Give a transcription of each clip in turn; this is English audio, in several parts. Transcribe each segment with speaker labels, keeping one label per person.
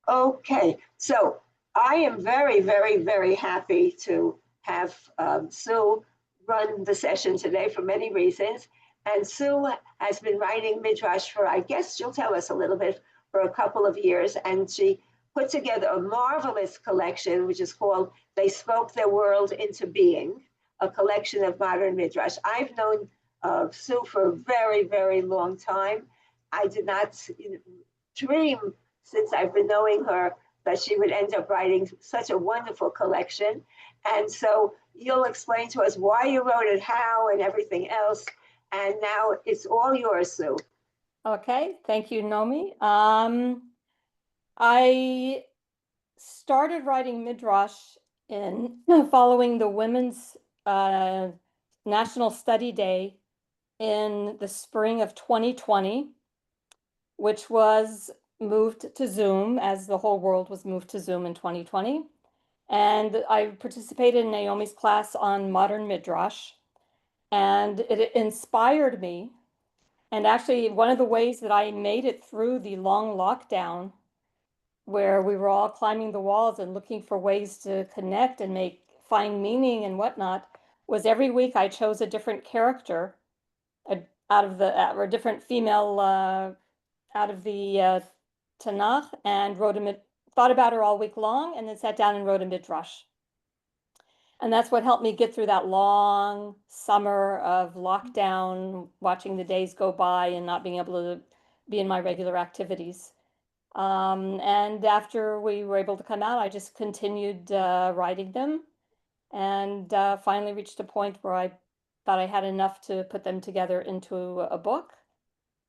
Speaker 1: Okay, so I am very, very, very happy to have Sue run the session today for many reasons. And Sue has been writing Midrash for, I guess she'll tell us a little bit, for a couple of years. And she put together a marvelous collection, which is called They Spoke Their World into Being, a collection of modern Midrash. I've known Sue for a very, very long time. I did not dream since I've been knowing her that she would end up writing such a wonderful collection. And so you'll explain to us why you wrote it, how, and everything else. And now it's all yours, Sue.
Speaker 2: Okay, thank you, Nomi. I started writing Midrash in following the Women's National Study Day in the spring of 2020, which was moved to Zoom as the whole world was moved to Zoom in 2020. And I participated in Naomi's class on modern Midrash, and it inspired me. And actually, one of the ways that I made it through the long lockdown, where we were all climbing the walls and looking for ways to connect and find meaning and whatnot, was every week I chose a different character out of the or a different female out of the Tanakh, and thought about her all week long, and then sat down and wrote a midrash. And that's what helped me get through that long summer of lockdown, watching the days go by and not being able to be in my regular activities. And after we were able to come out, I just continued writing them, and finally reached a point where I thought I had enough to put them together into a book.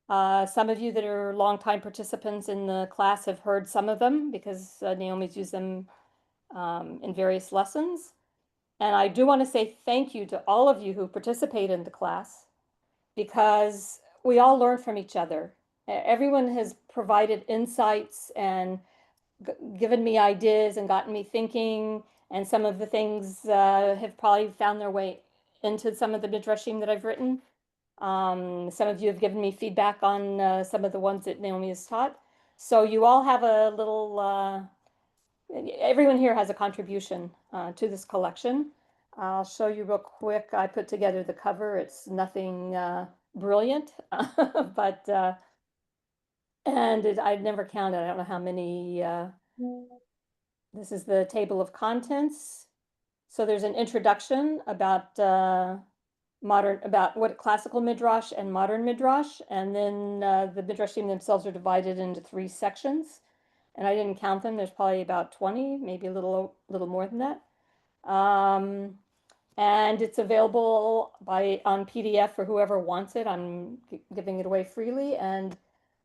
Speaker 2: Some of you that are longtime participants in the class have heard some of them because Naomi's used them in various lessons. And I do want to say thank you to all of you who participate in the class, because we all learn from each other. Everyone has provided insights and given me ideas and gotten me thinking. And some of the things have probably found their way into some of the midrashim that I've written. Some of you have given me feedback on some of the ones that Naomi has taught. So you all have a little, everyone here has a contribution to this collection. I'll show you real quick. I put together the cover. It's nothing brilliant, but, I've never counted. I don't know how many, this is the table of contents. So there's an introduction about about what classical midrash and modern midrash, and then the midrashim themselves are divided into 3 sections, and I didn't count them. There's probably about 20, maybe a little more than that. And it's available on PDF for whoever wants it. I'm giving it away freely, and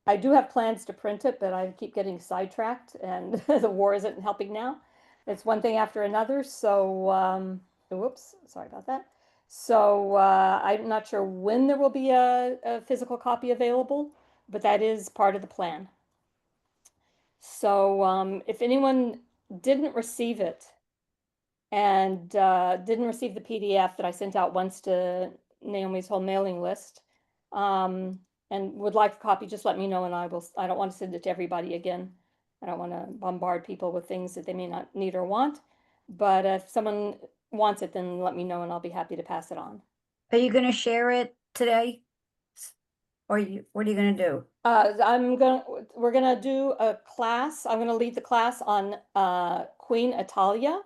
Speaker 2: I do have plans to print it, but I keep getting sidetracked, and the war isn't helping now. It's one thing after another. So, whoops, sorry about that. So I'm not sure when there will be a physical copy available, but that is part of the plan. So if anyone didn't receive it and didn't receive the PDF that I sent out once to Naomi's whole mailing list, and would like a copy, just let me know, and I don't want to send it to everybody again. I don't want to bombard people with things that they may not need or want. But if someone wants it, then let me know, and I'll be happy to pass it on.
Speaker 3: Are you going to share it today? Or what are you going to do?
Speaker 2: We're gonna do a class. I'm gonna lead the class on Queen Atalya,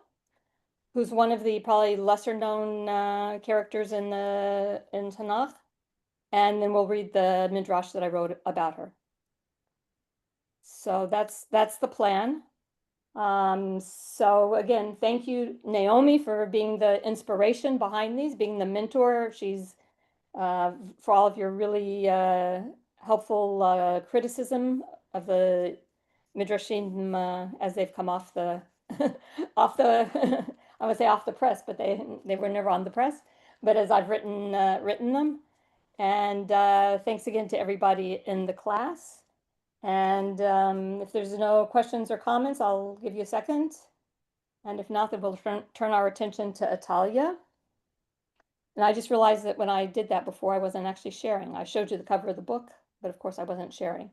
Speaker 2: who's one of the probably lesser known characters in Tanakh, and then we'll read the midrash that I wrote about her. So that's the plan. So again, thank you, Naomi, for being the inspiration behind these, being the mentor. She's for all of your really helpful criticism of the midrashim as they've come off the off the I would say off the press, but they were never on the press. But as I've written them, and thanks again to everybody in the class. And if there's no questions or comments, I'll give you a second. And if not, then we'll turn our attention to Atalya. And I just realized that when I did that before, I wasn't actually sharing. I showed you the cover of the book, but of course I wasn't sharing.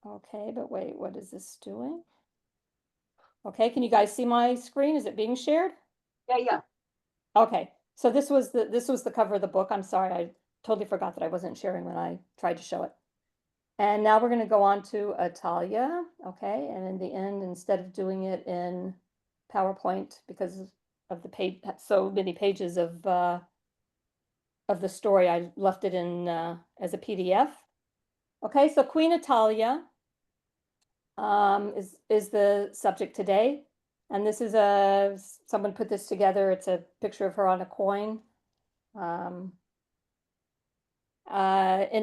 Speaker 2: Okay, but wait, what is this doing? Okay, can you guys see my screen? Is it being shared?
Speaker 1: Yeah, yeah.
Speaker 2: Okay, so this was the cover of the book. I'm sorry, I totally forgot that I wasn't sharing when I tried to show it. And now we're going to go on to Atalya. Okay, and in the end, instead of doing it in PowerPoint because of the page, so many pages of the story, I left it in as a PDF. Okay, so Queen Atalya is the subject today. And this is someone put this together. It's a picture of her on a coin. In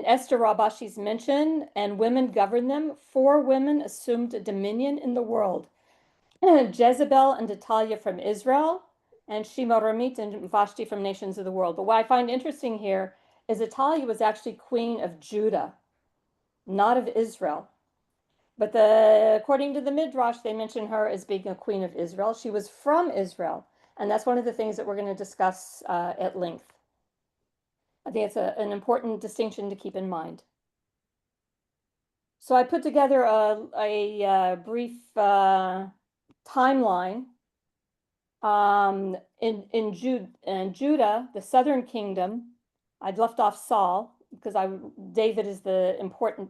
Speaker 2: Esther Rabbah, she's mentioned, and women govern them. 4 women assumed dominion in the world. Jezebel and Atalya from Israel, and Shema-Ramit and Vashti from nations of the world. But what I find interesting here is Atalya was actually queen of Judah, not of Israel. But according to the Midrash, they mention her as being a queen of Israel. She was from Israel, and that's one of the things that we're going to discuss at length. I think it's an important distinction to keep in mind. So I put together a brief timeline. In Judah, the southern kingdom, I'd left off Saul because David is the important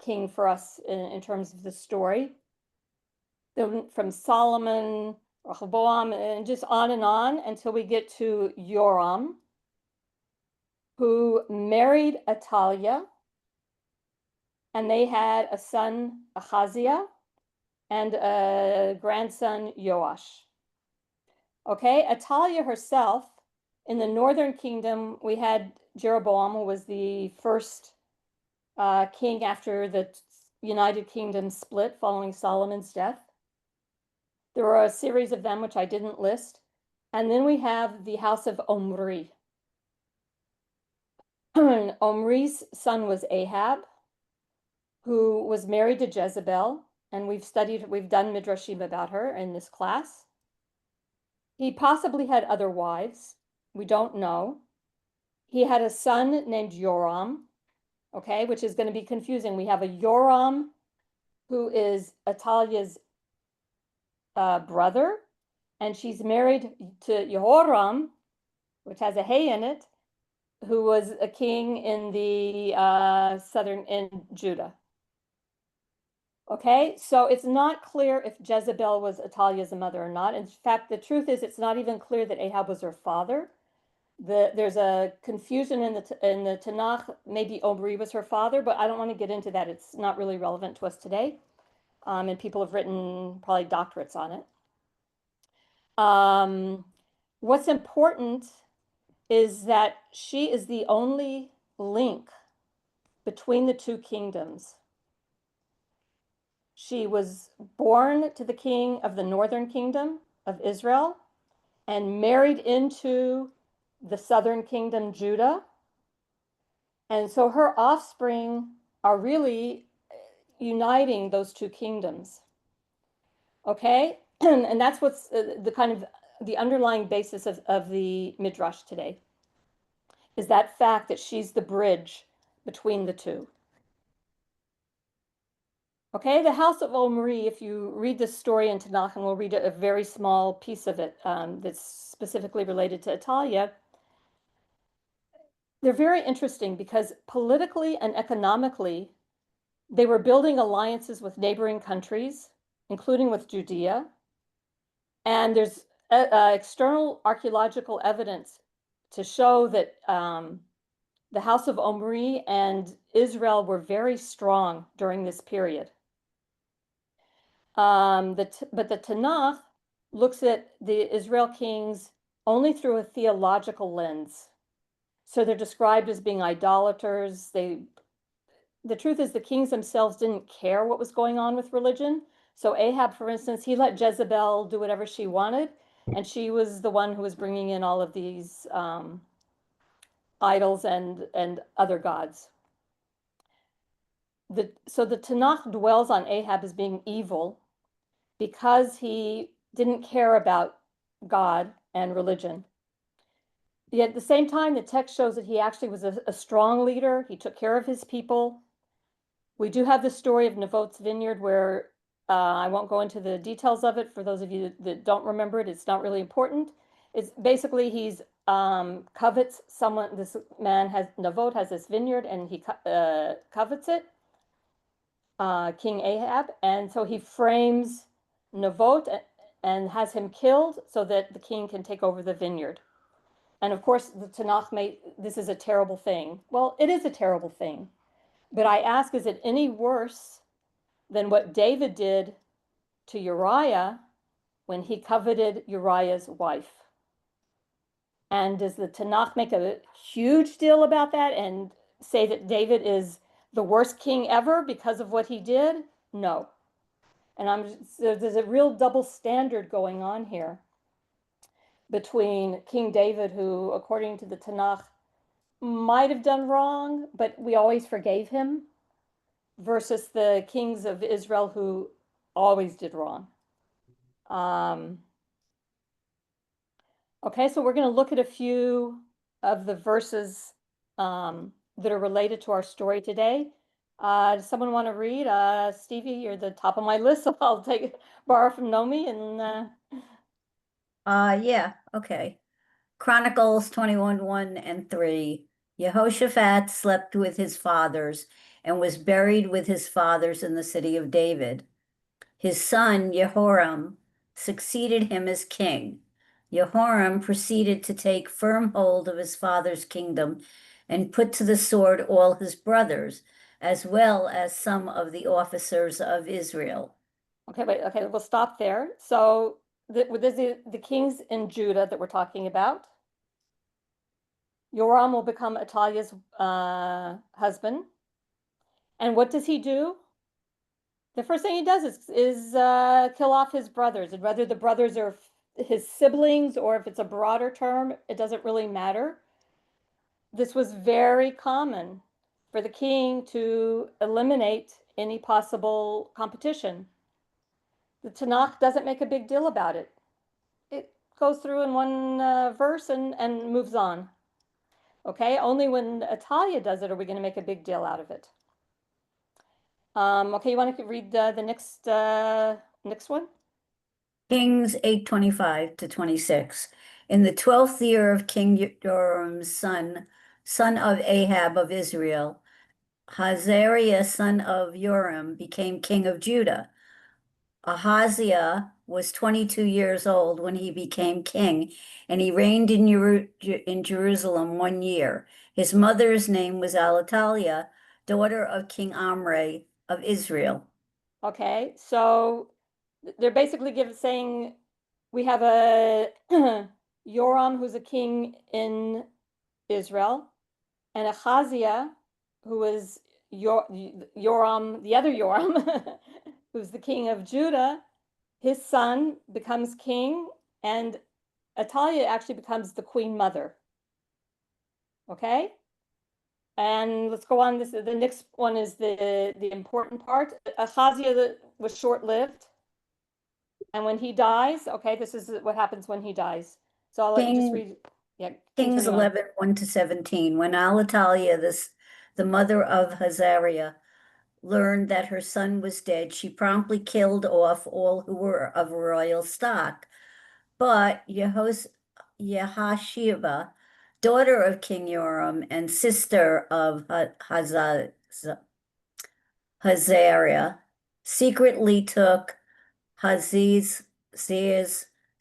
Speaker 2: king for us in terms of the story. From Solomon, Rehoboam, and just on and on until we get to Joram, who married Atalya, and they had a son, Ahaziah, and a grandson, Joash. Okay, Atalya herself, in the northern kingdom, we had Jeroboam, who was the first king after the United Kingdom split following Solomon's death. There were a series of them, which I didn't list. And then we have the house of Omri. Omri's son was Ahab, who was married to Jezebel. And we've done Midrashim about her in this class. He possibly had other wives. We don't know. He had a son named Joram, okay, which is going to be confusing. We have a Joram who is Atalya's brother, and she's married to Jehoram, which has a hay in it, who was a king in the in Judah. Okay, so it's not clear if Jezebel was Atalya's mother or not. In fact, the truth is it's not even clear that Ahab was her father. There's a confusion in the Tanakh. Maybe Omri was her father, but I don't want to get into that. It's not really relevant to us today. And people have written probably doctorates on it. What's important is that she is the only link between the 2 kingdoms. She was born to the king of the northern kingdom of Israel and married into the southern kingdom, Judah. And so her offspring are really uniting those 2 kingdoms. Okay? And that's what's the kind of the underlying basis of the Midrash today, is that fact that she's the bridge between the 2. Okay, the house of Omri, if you read this story in Tanakh, and we'll read a very small piece of it that's specifically related to Atalya, they're very interesting because politically and economically, they were building alliances with neighboring countries, including with Judea. And there's external archaeological evidence to show that the house of Omri and Israel were very strong during this period. But the Tanakh looks at the Israel kings only through a theological lens. So they're described as being idolaters. The truth is the kings themselves didn't care what was going on with religion. So Ahab, for instance, he let Jezebel do whatever she wanted, and she was the one who was bringing in all of these idols and other gods. So the Tanakh dwells on Ahab as being evil because he didn't care about God and religion. Yet at the same time, the text shows that he actually was a strong leader. He took care of his people. We do have the story of Naboth's vineyard where I won't go into the details of it. For those of you that don't remember it, it's not really important. It's basically he's covets someone. This man has Naboth has this vineyard and he covets it. King Ahab, and so he frames Naboth and has him killed so that the king can take over the vineyard. And of course, the Tanakh made this is a terrible thing. Well, it is a terrible thing. But I ask, is it any worse than what David did to Uriah when he coveted Uriah's wife? And does the Tanakh make a huge deal about that and say that David is the worst king ever because of what he did? No. And so there's a real double standard going on here between King David, who, according to the Tanakh, might have done wrong, but we always forgave him, versus the kings of Israel who always did wrong. Okay, so we're going to look at a few of the verses that are related to our story today. Does someone want to read? Stevie, you're the top of my list, so I'll borrow from Nomi and
Speaker 3: Yeah, okay. Chronicles 21, 1 and 3. Jehoshaphat slept with his fathers and was buried with his fathers in the city of David. His son Jehoram succeeded him as king. Jehoram proceeded to take firm hold of his father's kingdom and put to the sword all his brothers, as well as some of the officers of Israel.
Speaker 2: Okay, wait, okay, we'll stop there. So there's the kings in Judah that we're talking about. Joram will become Atalya's husband. And what does he do? The first thing he does is kill off his brothers. And whether the brothers are his siblings or if it's a broader term, it doesn't really matter. This was very common for the king to eliminate any possible competition. The Tanakh doesn't make a big deal about it. It goes through in one verse and moves on. Okay, only when Atalya does it are we going to make a big deal out of it. Okay, you want to read the next one?
Speaker 3: Kings 8:25 to 26. In the 12th year of King Joram's son of Ahab of Israel, Azariah, son of Joram, became king of Judah. Ahaziah was 22 years old when he became king, and he reigned in Jerusalem 1 year. His mother's name was Atalya, daughter of King Omri of Israel.
Speaker 2: Okay, so they're basically saying we have a Joram who's a king in Israel, and Ahaziah, who is Joram, the other Joram, who's the king of Judah. His son becomes king, and Atalya actually becomes the queen mother. Okay? And let's go on. The next one is the important part. Ahaziah was short-lived. And when he dies, okay, this is what happens when he dies. So I'll let you just read. Yeah,
Speaker 3: Kings 11, 1 to 17. When Atalya, the mother of Azariah, learned that her son was dead, she promptly killed off all who were of royal stock. But Yehoshiba, daughter of King Joram and sister of Hazariah, secretly took Haziz's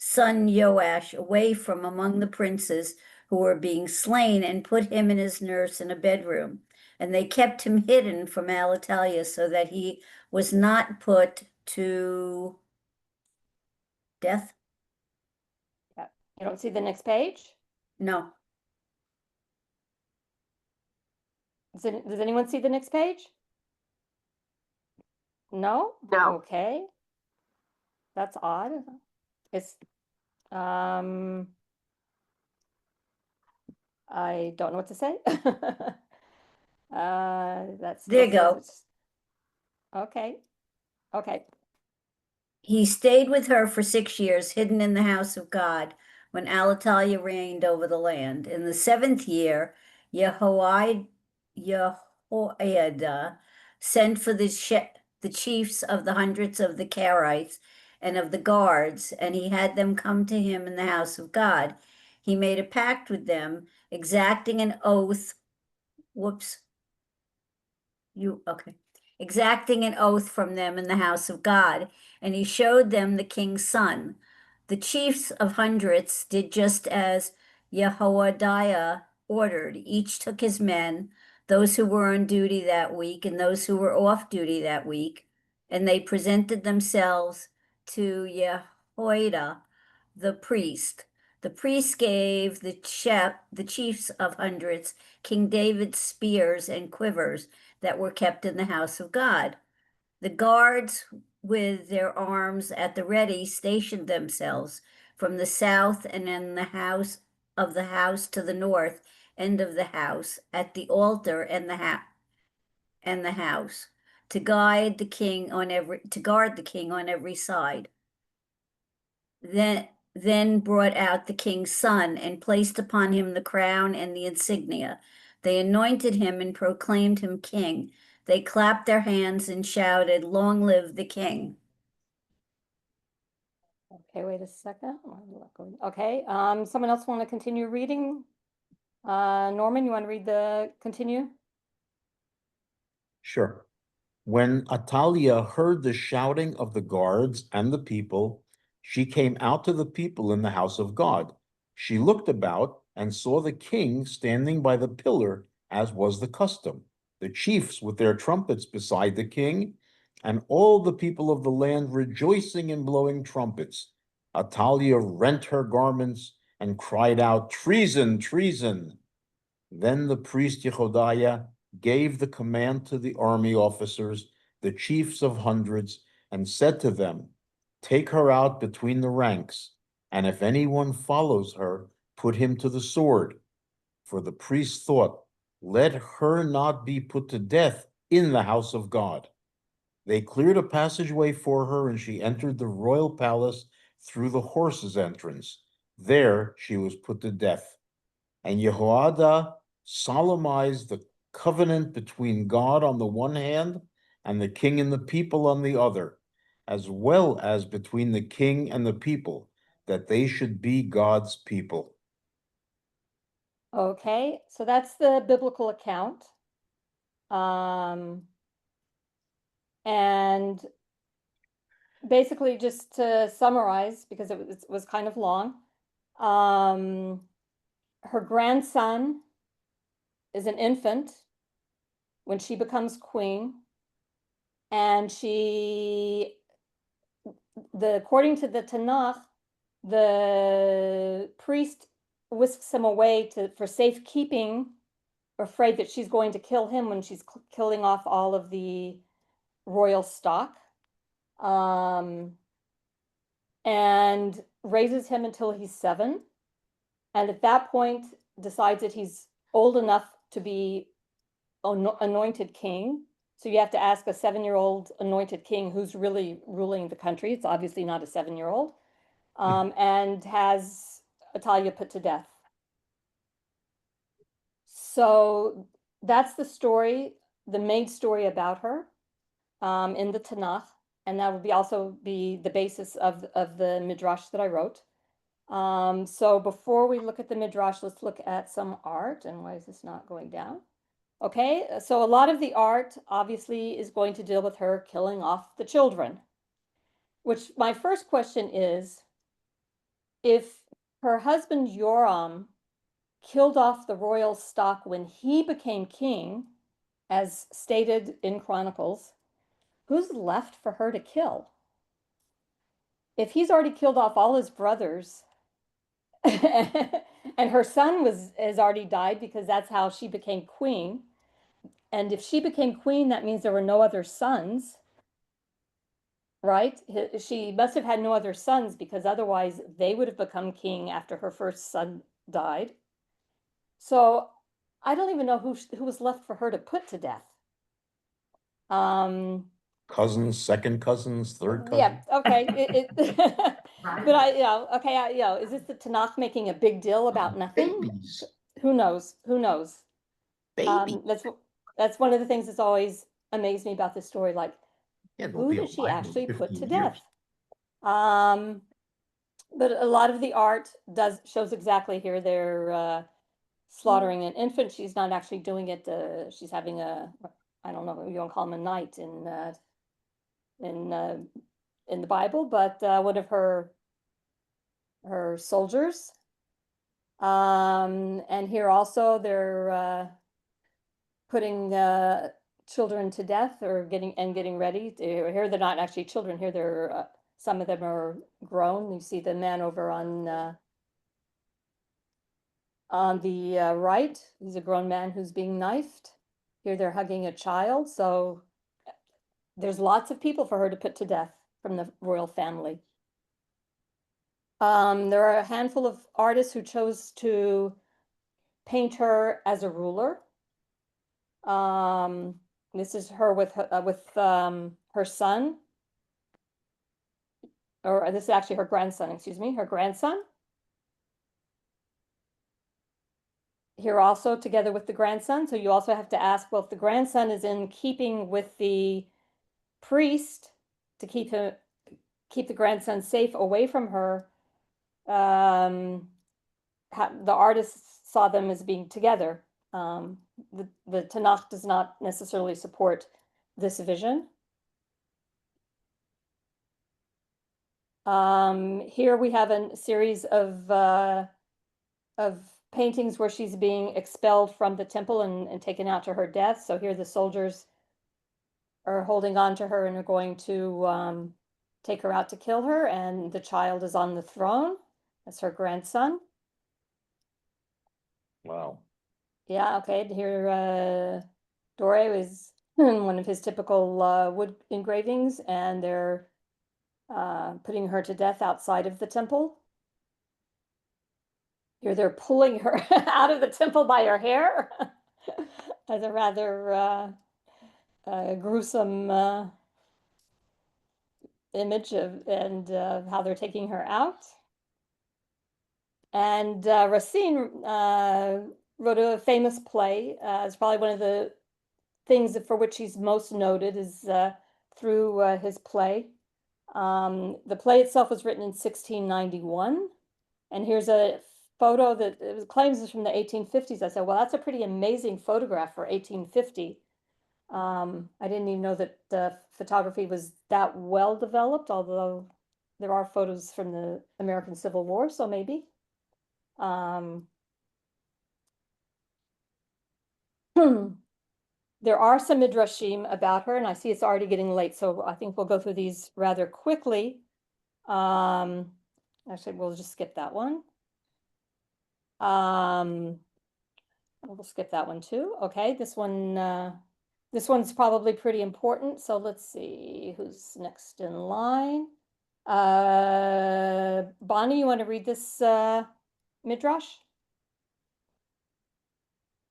Speaker 3: son Joash away from among the princes who were being slain and put him and his nurse in a bedroom. And they kept him hidden from Atalya so that he was not put to death.
Speaker 2: Yeah. You don't see the next page?
Speaker 3: No.
Speaker 2: Does anyone see the next page? No?
Speaker 1: No.
Speaker 2: Okay. That's odd. It's I don't know what to say. That's
Speaker 3: There you go.
Speaker 2: Okay. Okay.
Speaker 3: He stayed with her for 6 years, hidden in the house of God, when Atalya reigned over the land. In the 7th year, Jehoiada, sent for the chiefs of the hundreds of the Karaites and of the guards, and he had them come to him in the house of God. He made a pact with them, exacting an oath. Whoops. Okay. Exacting an oath from them in the house of God, and he showed them the king's son. The chiefs of hundreds did just as Jehoiada ordered. Each took his men, those who were on duty that week and those who were off duty that week, and they presented themselves to Jehoiada, the priest. The priest gave the chiefs of hundreds King David's spears and quivers that were kept in the house of God. The guards, with their arms at the ready, stationed themselves from the south and in the house to the north end of the house, at the altar and the house, to guard the king on every side. Then brought out the king's son and placed upon him the crown and the insignia. They anointed him and proclaimed him king. They clapped their hands and shouted, "Long live the king."
Speaker 2: Okay, wait a second. Okay, someone else want to continue reading? Norman, you want to read the continue?
Speaker 4: Sure. When Atalya heard the shouting of the guards and the people, she came out to the people in the house of God. She looked about and saw the king standing by the pillar, as was the custom, the chiefs with their trumpets beside the king, and all the people of the land rejoicing and blowing trumpets. Atalya rent her garments and cried out, "Treason, treason!" Then the priest Jehoiada gave the command to the army officers, the chiefs of hundreds, and said to them, "Take her out between the ranks, and if anyone follows her, put him to the sword." For the priest thought, "Let her not be put to death in the house of God." They cleared a passageway for her, and she entered the royal palace through the horses' entrance. There she was put to death. And Jehoiada solemnized the covenant between God on the one hand and the king and the people on the other, as well as between the king and the people, that they should be God's people.
Speaker 2: Okay, so that's the biblical account. And basically, just to summarize, because it was kind of long, her grandson is an infant when she becomes queen, and according to the Tanakh, the priest whisks him away for safekeeping, afraid that she's going to kill him when she's killing off all of the royal stock, and raises him until he's 7. And at that point, decides that he's old enough to be anointed king. So you have to ask a 7-year-old anointed king who's really ruling the country. It's obviously not a 7-year-old. And has Atalya put to death. So that's the story, the main story about her in the Tanakh. And that will also be the basis of the Midrash that I wrote. So before we look at the Midrash, let's look at some art. And why is this not going down? Okay, so a lot of the art obviously is going to deal with her killing off the children. Which my first question is, if her husband Joram killed off the royal stock when he became king, as stated in Chronicles, who's left for her to kill? If he's already killed off all his brothers, and her son has already died because that's how she became queen, and if she became queen, that means there were no other sons, right? She must have had no other sons, because otherwise they would have become king after her first son died. So I don't even know who was left for her to put to death.
Speaker 4: Cousins, second cousins, third cousins.
Speaker 2: Yeah, okay. But okay, is this the Tanakh making a big deal about nothing?
Speaker 4: Babies.
Speaker 2: Who knows? Who knows?
Speaker 4: Baby.
Speaker 2: That's one of the things that's always amazed me about this story. Like,
Speaker 4: Yeah, they'll
Speaker 2: who
Speaker 4: be
Speaker 2: does she
Speaker 4: alive in
Speaker 2: actually put
Speaker 4: 15
Speaker 2: to
Speaker 4: years.
Speaker 2: death? But a lot of the art shows exactly here. They're slaughtering an infant. She's not actually doing it. She's having I don't know, you want to call him a knight in the Bible, but one of her soldiers. And here also they're putting children to death or getting ready. Here they're not actually children. Here they're some of them are grown. You see the man over on the right. He's a grown man who's being knifed. Here they're hugging a child. So there's lots of people for her to put to death from the royal family. There are a handful of artists who chose to paint her as a ruler. This is her with her son, or this is actually her grandson, excuse me, her grandson. Here also together with the grandson. So you also have to ask, well, if the grandson is in keeping with the priest to keep the grandson safe away from her, the artists saw them as being together. The Tanakh does not necessarily support this vision. Here we have a series of paintings where she's being expelled from the temple and taken out to her death. So here the soldiers are holding on to her and are going to take her out to kill her, and the child is on the throne. That's her grandson.
Speaker 4: Wow.
Speaker 2: Yeah, okay. Here Dore is one of his typical wood engravings, and they're putting her to death outside of the temple. Here they're pulling her out of the temple by her hair. As a rather gruesome image of how they're taking her out. And Racine wrote a famous play. It's probably one of the things for which he's most noted is through his play. The play itself was written in 1691. And here's a photo that it claims is from the 1850s. I said, well, that's a pretty amazing photograph for 1850. I didn't even know that photography was that well developed, although there are photos from the American Civil War, so maybe. There are some midrashim about her, and I see it's already getting late, so I think we'll go through these rather quickly. Actually, we'll just skip that one. We'll skip that one too. Okay, this one's probably pretty important. So let's see who's next in line. Bonnie, you want to read this midrash?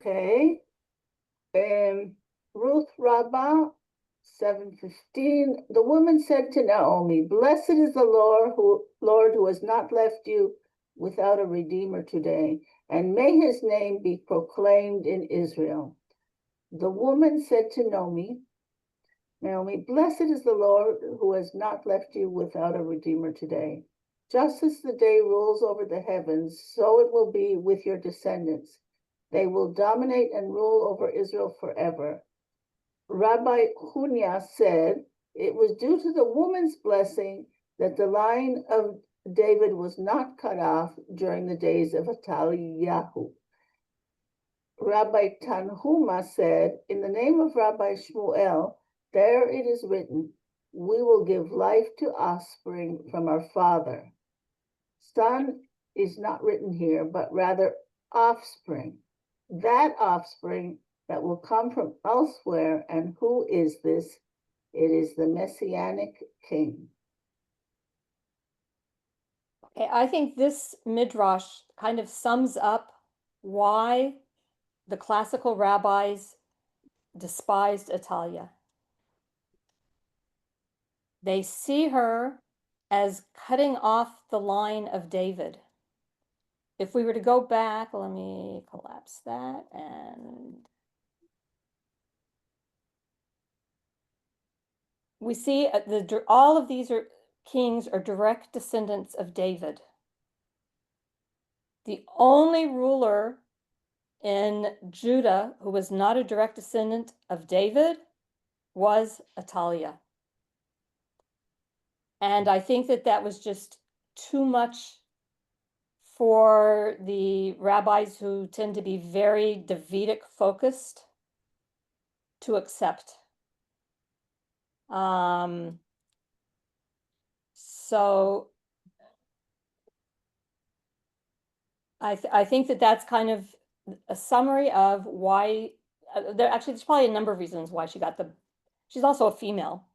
Speaker 5: Okay. Ruth Rabbah 7:15. The woman said to Naomi, "Blessed is the Lord who has not left you without a redeemer today, and may his name be proclaimed in Israel." The woman said to Naomi, "Blessed is the Lord who has not left you without a redeemer today. Just as the day rules over the heavens, so it will be with your descendants. They will dominate and rule over Israel forever." Rabbi Hunya said, "It was due to the woman's blessing that the line of David was not cut off during the days of Atalya." Rabbi Tanhuma said, "In the name of Rabbi Shmuel, there it is written, we will give life to offspring from our father." Son is not written here, but rather offspring. That offspring that will come from elsewhere. And who is this? It is the Messianic King.
Speaker 2: Okay, I think this midrash kind of sums up why the classical rabbis despised Atalya. They see her as cutting off the line of David. If we were to go back, let me collapse that and we see all of these kings are direct descendants of David. The only ruler in Judah who was not a direct descendant of David was Atalya. And I think that was just too much for the rabbis who tend to be very Davidic focused to accept. So I think that's kind of a summary of why there's probably a number of reasons why she's also a female.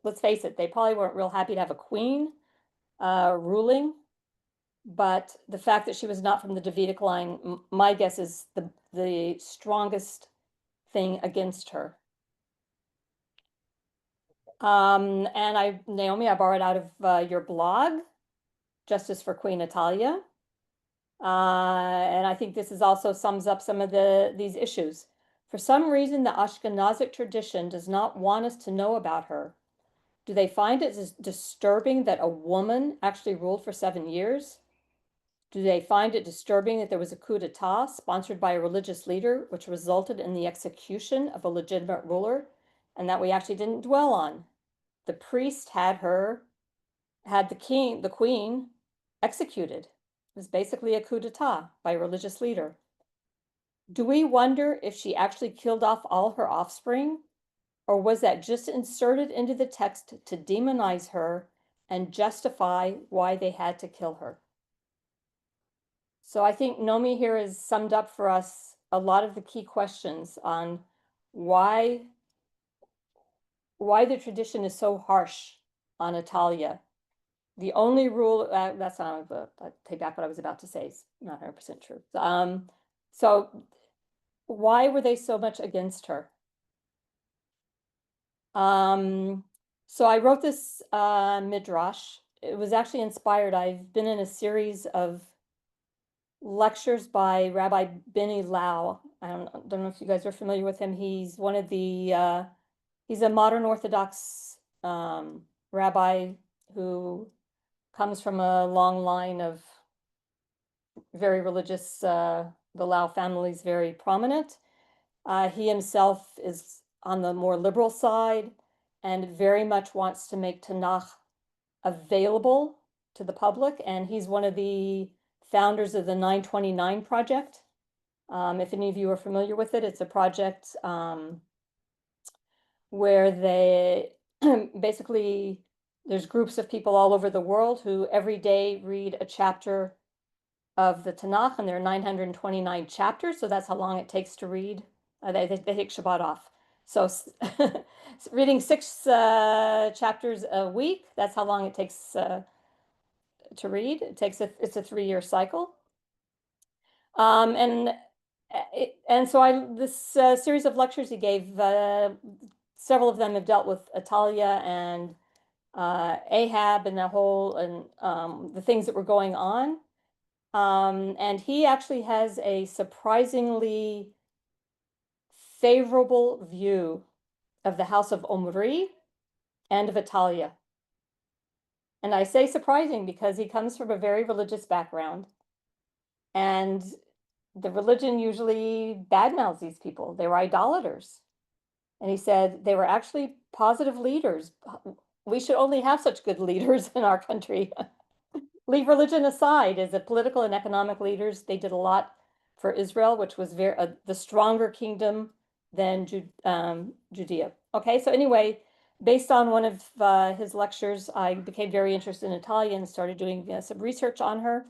Speaker 2: Let's face it, they probably weren't real happy to have a queen ruling, but the fact that she was not from the Davidic line, my guess is the strongest thing against her. And Naomi, I borrowed out of your blog, Justice for Queen Atalya. And I think this also sums up some of these issues. For some reason, the Ashkenazic tradition does not want us to know about her. Do they find it disturbing that a woman actually ruled for 7 years? Do they find it disturbing that there was a coup d'etat sponsored by a religious leader, which resulted in the execution of a legitimate ruler, and that we actually didn't dwell on? The priest had the queen executed. It was basically a coup d'etat by a religious leader. Do we wonder if she actually killed off all her offspring? Or was that just inserted into the text to demonize her and justify why they had to kill her? So I think Nomi here has summed up for us a lot of the key questions on why the tradition is so harsh on Atalya. The only rule, that's not, I take back what I was about to say, it's not 100% true. So why were they so much against her? So I wrote this Midrash. It was actually inspired. I've been in a series of lectures by Rabbi Benny Lau. I don't know if you guys are familiar with him. He's one of the, he's a modern Orthodox rabbi who comes from a long line of very religious, the Lau family is very prominent. He himself is on the more liberal side and very much wants to make Tanakh available to the public. And he's one of the founders of the 929 project. If any of you are familiar with it, it's a project where they basically, there's groups of people all over the world who every day read a chapter of the Tanakh, and there are 929 chapters, so that's how long it takes to read. They take Shabbat off. So reading 6 chapters a week, that's how long it takes to read. It's a 3-year cycle. And so this series of lectures he gave, several of them have dealt with Atalya and Ahab and the things that were going on. And he actually has a surprisingly favorable view of the house of Omri and of Atalya. And I say surprising because he comes from a very religious background. And the religion usually badmouths these people. They were idolaters. And he said they were actually positive leaders. We should only have such good leaders in our country. Leave religion aside, as the political and economic leaders, they did a lot for Israel, which was the stronger kingdom than Judea. Okay, so anyway, based on one of his lectures, I became very interested in Atalya and started doing some research on her.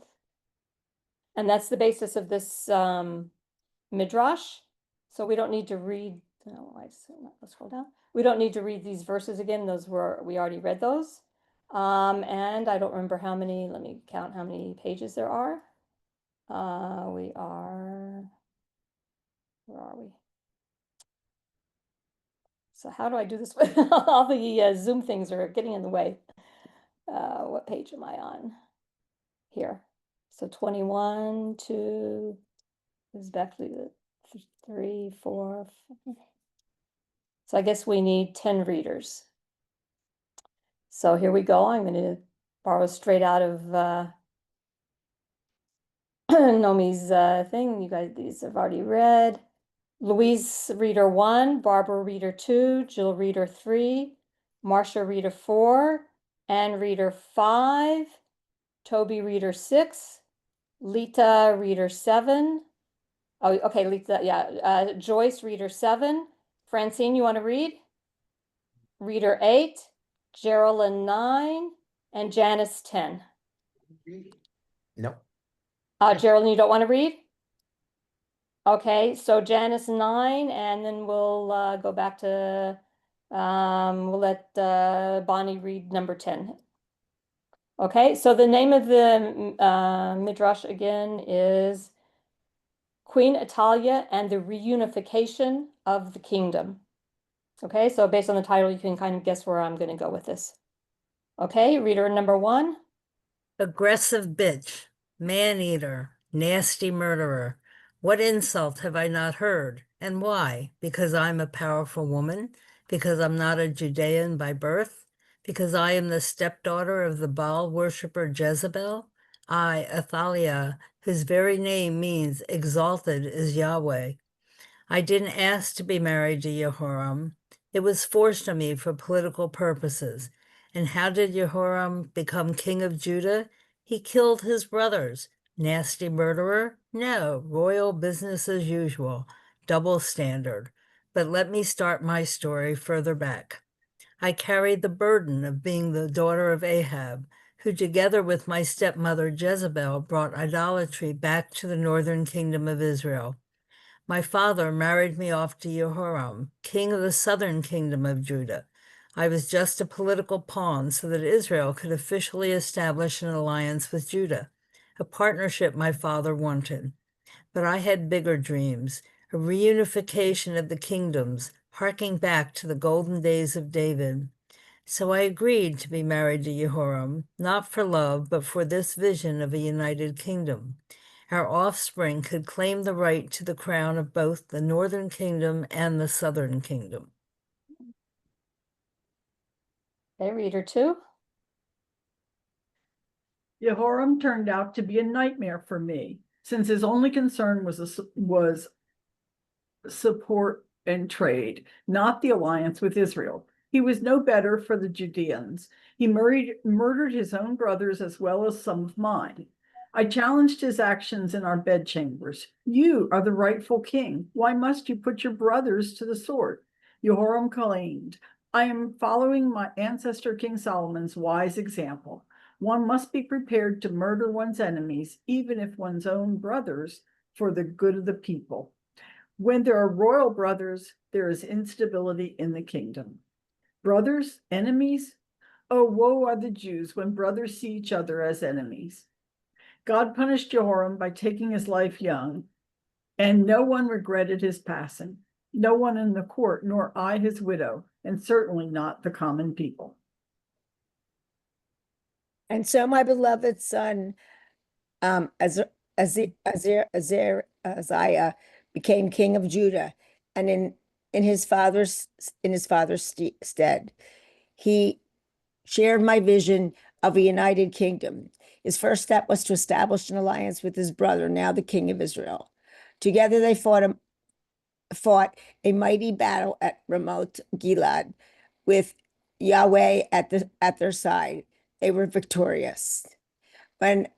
Speaker 2: And that's the basis of this Midrash. So we don't need to read, let's scroll down. We don't need to read these verses again. We already read those. And I don't remember how many, let me count how many pages there are. Where are we? So how do I do this? All the Zoom things are getting in the way. What page am I on? Here. So 21 to, this is back to 3, 4. So I guess we need 10 readers. So here we go. I'm going to borrow straight out of Nomi's thing. You guys, these I've already read. Louise Reader 1, Barbara Reader 2, Jill Reader 3, Marcia Reader 4, Anne Reader 5, Toby Reader 6, Lita Reader 7. Oh, okay, Lita, yeah. Joyce Reader 7. Francine, you want to read? Reader 8, Geraldine 9, and Janice 10.
Speaker 4: No.
Speaker 2: Geraldine, you don't want to read? Okay, so Janice 9, and then we'll go back to, we'll let Bonnie read number 10. Okay, so the name of the Midrash again is Queen Atalya and the Reunification of the Kingdom. Okay, so based on the title, you can kind of guess where I'm going to go with this. Okay, reader number 1.
Speaker 6: Aggressive bitch, man-eater, nasty murderer. What insult have I not heard? And why? Because I'm a powerful woman? Because I'm not a Judean by birth? Because I am the stepdaughter of the Baal worshipper Jezebel? I, Athaliah, whose very name means exalted is Yahweh. I didn't ask to be married to Jehoram. It was forced on me for political purposes. And how did Jehoram become king of Judah? He killed his brothers. Nasty murderer? No, royal business as usual. Double standard. But let me start my story further back. I carried the burden of being the daughter of Ahab, who together with my stepmother Jezebel brought idolatry back to the northern kingdom of Israel. My father married me off to Jehoram, king of the southern kingdom of Judah. I was just a political pawn so that Israel could officially establish an alliance with Judah, a partnership my father wanted. But I had bigger dreams, a reunification of the kingdoms, harking back to the golden days of David. So I agreed to be married to Jehoram, not for love, but for this vision of a united kingdom. Our offspring could claim the right to the crown of both the northern kingdom and the southern kingdom.
Speaker 2: Okay, reader 2.
Speaker 7: Jehoram turned out to be a nightmare for me, since his only concern was support and trade, not the alliance with Israel. He was no better for the Judeans. He murdered his own brothers as well as some of mine. I challenged his actions in our bedchambers. You are the rightful king. Why must you put your brothers to the sword? Jehoram claimed, I am following my ancestor King Solomon's wise example. One must be prepared to murder one's enemies, even if one's own brothers, for the good of the people. When there are royal brothers, there is instability in the kingdom. Brothers, enemies? Oh, woe are the Jews when brothers see each other as enemies. God punished Jehoram by taking his life young, and no one regretted his passing. No one in the court, nor I, his widow, and certainly not the common people.
Speaker 8: And so my beloved son, Uzziah became king of Judah, and in his father's stead, he shared my vision of a united kingdom. His first step was to establish an alliance with his brother, now the king of Israel. Together they fought a mighty battle at Ramoth Gilead, with Yahweh at their side. They were victorious. When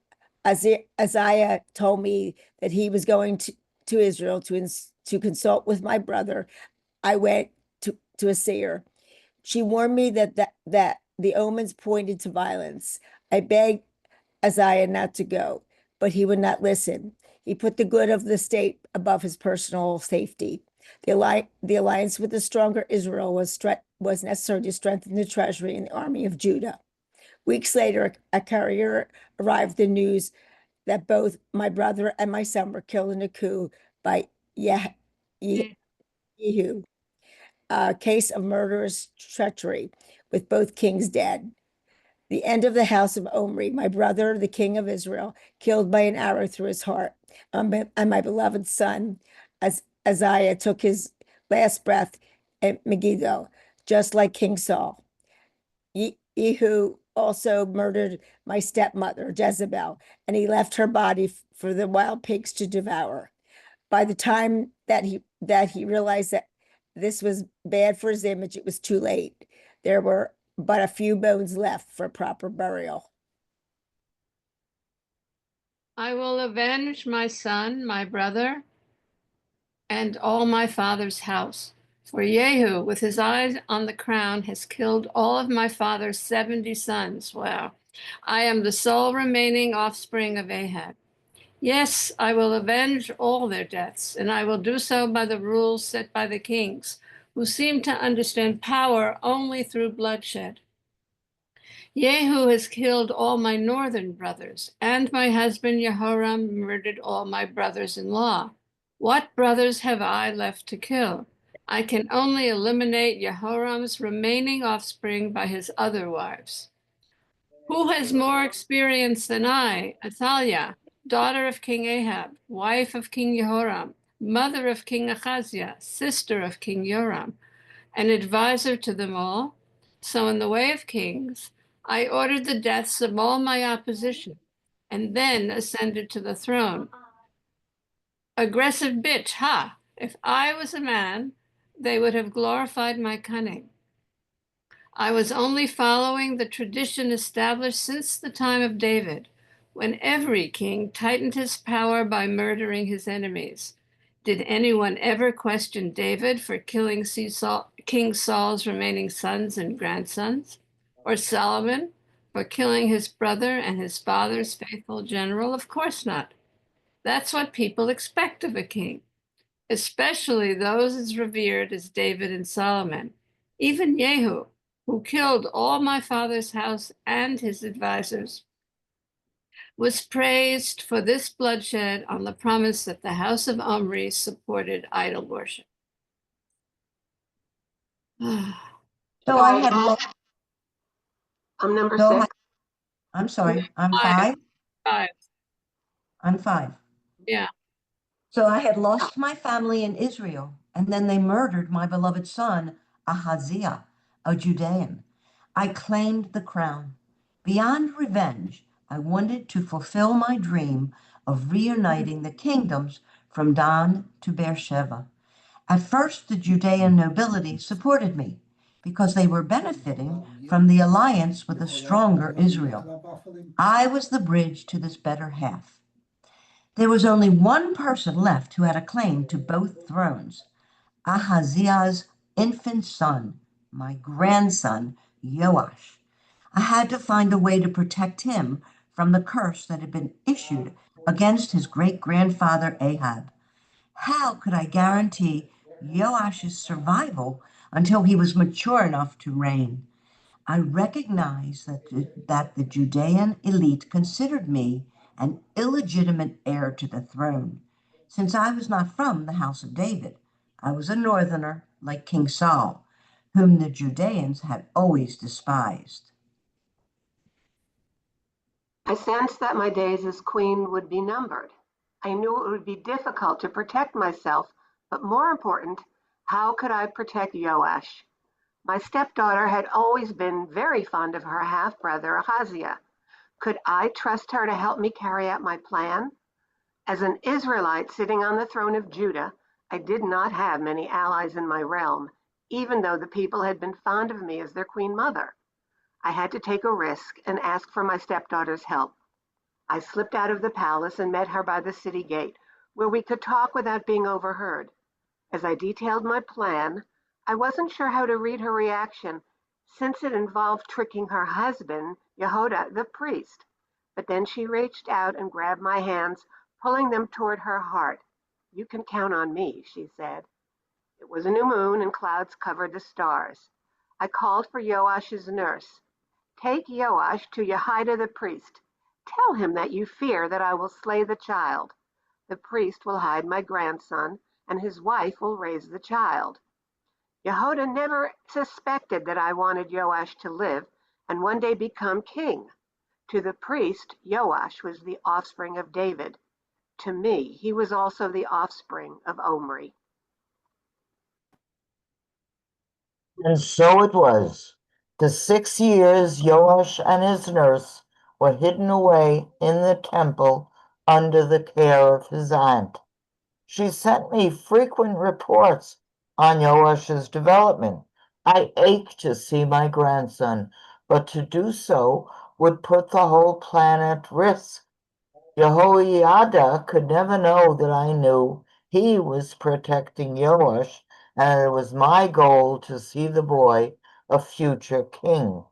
Speaker 8: Uzziah told me that he was going to Israel to consult with my brother, I went to a seer. She warned me that the omens pointed to violence. I begged Uzziah not to go, but he would not listen. He put the good of the state above his personal safety. The alliance with the stronger Israel was necessary to strengthen the treasury and the army of Judah. Weeks later, a courier arrived with the news that both my brother and my son were killed in a coup by Yehu, a case of murderous treachery, with both kings dead. The end of the house of Omri, my brother, the king of Israel, killed by an arrow through his heart, and my beloved son, as Uzziah took his last breath at Megiddo, just like King Saul. Ehud also murdered my stepmother, Jezebel, and he left her body for the wild pigs to devour. By the time that he realized that this was bad for his image, it was too late. There were but a few bones left for proper burial.
Speaker 9: I will avenge my son, my brother, and all my father's house. For Jehu, with his eyes on the crown, has killed all of my father's 70 sons. Wow. I am the sole remaining offspring of Ahab. Yes, I will avenge all their deaths, and I will do so by the rules set by the kings, who seem to understand power only through bloodshed. Jehu has killed all my northern brothers, and my husband Jehoram murdered all my brothers-in-law. What brothers have I left to kill? I can only eliminate Jehoram's remaining offspring by his other wives. Who has more experience than I? Atalya, daughter of King Ahab, wife of King Jehoram, mother of King Ahaziah, sister of King Joram, an advisor to them all. So in the way of kings, I ordered the deaths of all my opposition, and then ascended to the throne. Aggressive bitch, ha! If I was a man, they would have glorified my cunning. I was only following the tradition established since the time of David, when every king tightened his power by murdering his enemies. Did anyone ever question David for killing King Saul's remaining sons and grandsons? Or Solomon for killing his brother and his father's faithful general? Of course not. That's what people expect of a king, especially those as revered as David and Solomon. Even Jehu, who killed all my father's house and his advisors, was praised for this bloodshed on the promise that the house of Omri supported idol worship.
Speaker 10: So I had lost.
Speaker 1: I'm number
Speaker 10: So
Speaker 1: 6.
Speaker 10: I'm sorry, I'm
Speaker 9: Five.
Speaker 10: 5. I'm 5.
Speaker 9: Yeah.
Speaker 10: So I had lost my family in Israel, and then they murdered my beloved son, Ahaziah, a Judean. I claimed the crown. Beyond revenge, I wanted to fulfill my dream of reuniting the kingdoms from Dan to Beersheba. At first, the Judean nobility supported me because they were benefiting from the alliance with a stronger Israel. I was the bridge to this better half. There was only one person left who had a claim to both thrones, Ahaziah's infant son, my grandson, Joash. I had to find a way to protect him from the curse that had been issued against his great-grandfather Ahab. How could I guarantee Joash's survival until he was mature enough to reign? I recognized that the Judean elite considered me an illegitimate heir to the throne. Since I was not from the house of David, I was a northerner like King Saul, whom the Judeans had always despised.
Speaker 1: I sensed that my days as queen would be numbered. I knew it would be difficult to protect myself, but more important, how could I protect Joash? My stepdaughter had always been very fond of her half-brother Ahaziah. Could I trust her to help me carry out my plan? As an Israelite sitting on the throne of Judah, I did not have many allies in my realm, even though the people had been fond of me as their queen mother. I had to take a risk and ask for my stepdaughter's help. I slipped out of the palace and met her by the city gate, where we could talk without being overheard. As I detailed my plan, I wasn't sure how to read her reaction, since it involved tricking her husband, Yehoda, the priest. But then she reached out and grabbed my hands, pulling them toward her heart. "You can count on me," she said. It was a new moon and clouds covered the stars. I called for Joash's nurse. "Take Joash to Jehoiada the priest. Tell him that you fear that I will slay the child. The priest will hide my grandson, and his wife will raise the child." Jehoiada never suspected that I wanted Joash to live and one day become king. To the priest, Joash was the offspring of David. To me, he was also the offspring of Omri.
Speaker 11: And so it was. The 6 years Joash and his nurse were hidden away in the temple under the care of his aunt. She sent me frequent reports on Joash's development. I ached to see my grandson, but to do so would put the whole plan at risk. Jehoiada could never know that I knew he was protecting Joash, and it was my goal to see the boy a future king.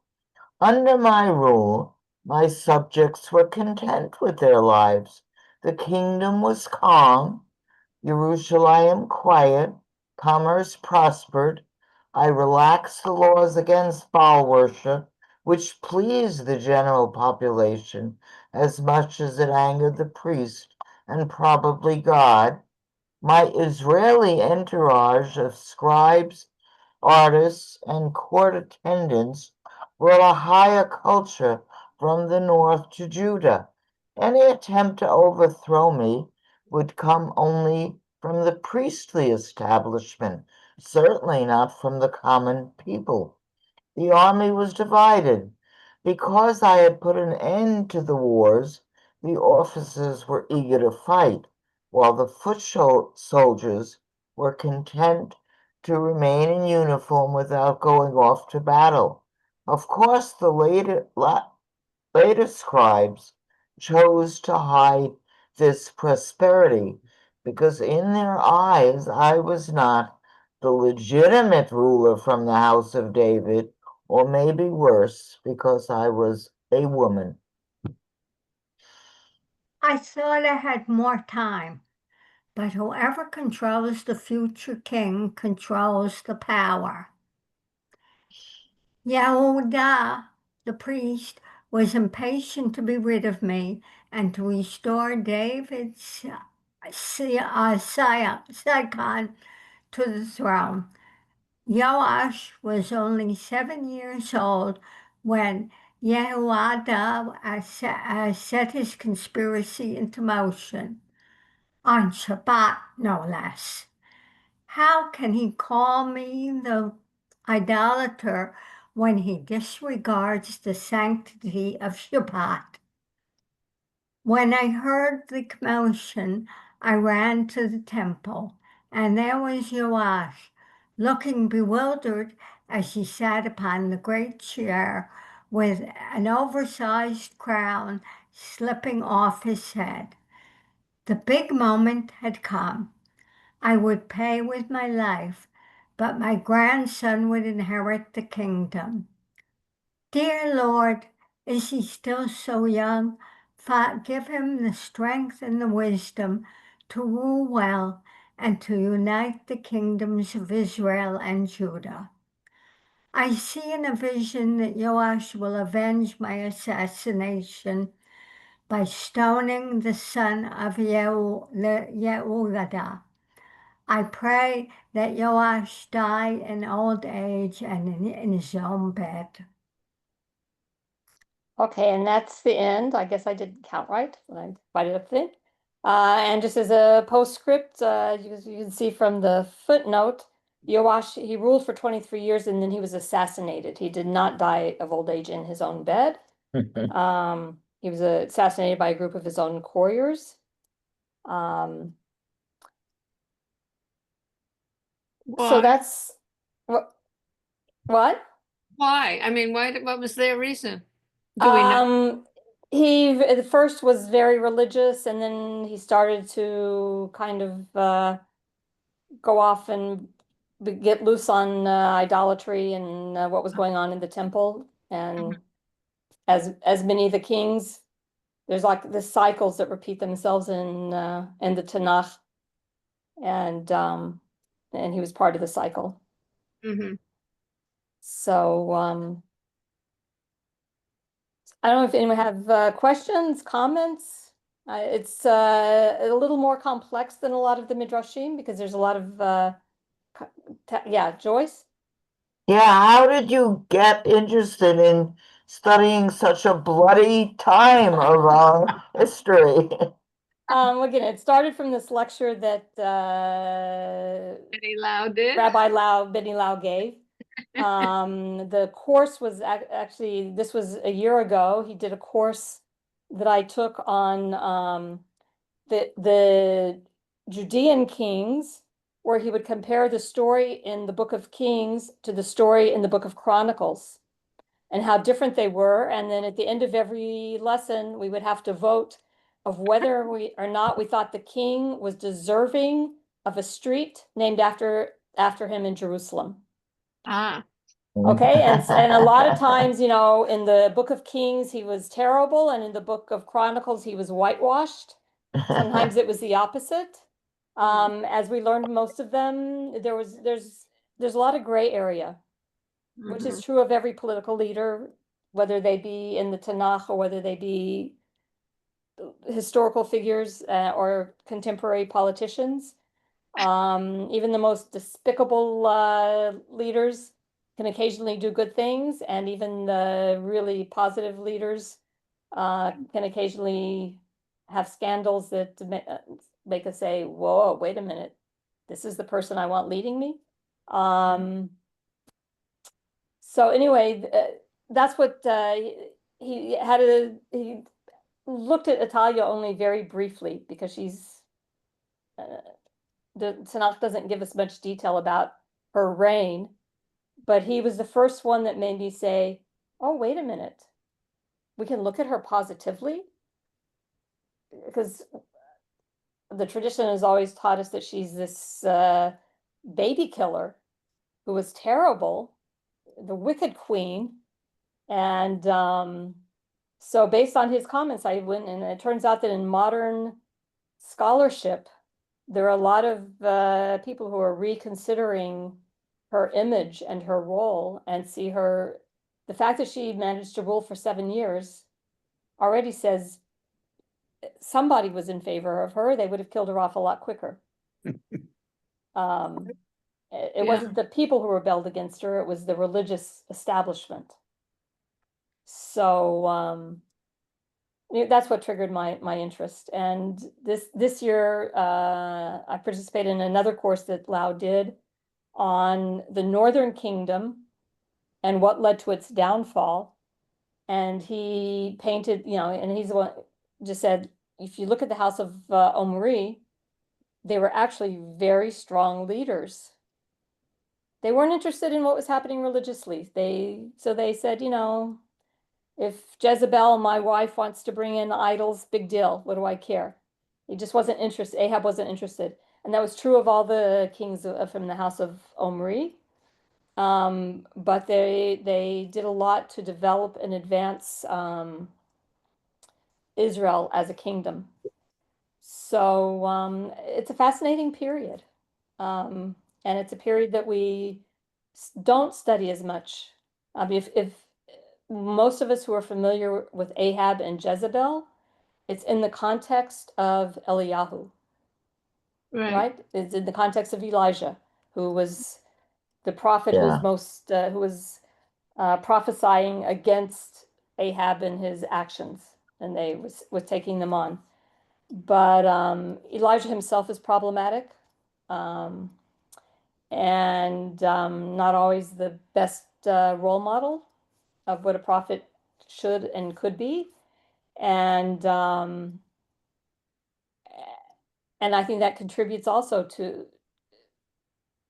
Speaker 11: Under my rule, my subjects were content with their lives. The kingdom was calm, Jerusalem quiet, commerce prospered. I relaxed the laws against Baal worship, which pleased the general population as much as it angered the priest and probably God. My Israeli entourage of scribes, artists, and court attendants brought a higher culture from the north to Judah. Any attempt to overthrow me would come only from the priestly establishment, certainly not from the common people. The army was divided. Because I had put an end to the wars, the officers were eager to fight, while the foot soldiers were content to remain in uniform without going off to battle. Of course, the later scribes chose to hide this prosperity because in their eyes I was not the legitimate ruler from the house of David, or maybe worse, because I was a woman.
Speaker 12: I thought I had more time, but whoever controls the future king controls the power. Yehuda, the priest, was impatient to be rid of me and to restore David's Sicon to the throne. Joash was only 7 years old when Yehoiada set his conspiracy into motion, on Shabbat no less. How can he call me the idolater when he disregards the sanctity of Shabbat? When I heard the commotion, I ran to the temple, and there was Joash, looking bewildered as he sat upon the great chair with an oversized crown slipping off his head. The big moment had come. I would pay with my life, but my grandson would inherit the kingdom. Dear Lord, is he still so young? Give him the strength and the wisdom to rule well and to unite the kingdoms of Israel and Judah. I see in a vision that Joash will avenge my assassination by stoning the son of Yehoiada. I pray that Joash die in old age and in his own bed.
Speaker 2: Okay, and that's the end. I guess I didn't count right when I divided up the end. And just as a postscript, you can see from the footnote, Joash, he ruled for 23 years and then he was assassinated. He did not die of old age in his own bed. He was assassinated by a group of his own couriers. So
Speaker 9: Why?
Speaker 2: that's what?
Speaker 9: Why? I mean, what was their reason? Do we know?
Speaker 2: He at first was very religious, and then he started to kind of go off and get loose on idolatry and what was going on in the temple. And as many of the kings, there's like the cycles that repeat themselves in the Tanakh, and he was part of the cycle.
Speaker 9: Mm-hmm.
Speaker 2: So I don't know if anyone have questions, comments. It's a little more complex than a lot of the Midrashim because there's a lot of yeah, Joyce?
Speaker 11: Yeah, how did you get interested in studying such a bloody time of our history?
Speaker 2: Again, it started from this lecture that
Speaker 9: Benny Lau did.
Speaker 2: Rabbi Benny Lau gave. The course was actually, this was a year ago. He did a course that I took on the Judean kings, where he would compare the story in the Book of Kings to the story in the Book of Chronicles and how different they were. And then at the end of every lesson, we would have to vote of whether we or not we thought the king was deserving of a street named after him in Jerusalem.
Speaker 9: Ah,
Speaker 2: Okay, and a lot of times, you know, in the Book of Kings, he was terrible, and in the Book of Chronicles, he was whitewashed. Sometimes it was the opposite. As we learned most of them, there's a lot of gray area, which is true of every political leader, whether they be in the Tanakh or whether they be historical figures or contemporary politicians. Even the most despicable leaders can occasionally do good things, and even the really positive leaders can occasionally have scandals that make us say, whoa, wait a minute, this is the person I want leading me. So anyway, that's what he looked at Atalya only very briefly because she's the Tanakh doesn't give us much detail about her reign, but he was the first one that made me say, oh, wait a minute, we can look at her positively, because the tradition has always taught us that she's this baby killer who was terrible, the wicked queen. And so based on his comments, I went, and it turns out that in modern scholarship, there are a lot of people who are reconsidering her image and her role and see her, the fact that she managed to rule for 7 years already says somebody was in favor of her. They would have killed her off a lot quicker. It wasn't the people who rebelled against her, it was the religious establishment. So that's what triggered my interest. And this year, I participated in another course that Lau did on the Northern Kingdom and what led to its downfall. And he painted, you know, and he's the one just said, if you look at the House of Omri, they were actually very strong leaders. They weren't interested in what was happening religiously. So they said, you know, if Jezebel, my wife, wants to bring in idols, big deal. What do I care? He just wasn't interested. Ahab wasn't interested. And that was true of all the kings from the House of Omri. But they did a lot to develop and advance Israel as a kingdom. So it's a fascinating period. And it's a period that we don't study as much. I mean, if most of us who are familiar with Ahab and Jezebel, it's in the context of Eliyahu, right? It's in the context of Elijah, who was the prophet who was prophesying against Ahab and his actions, and they was taking them on. But Elijah himself is problematic, and not always the best role model of what a prophet should and could be. And I think that contributes also to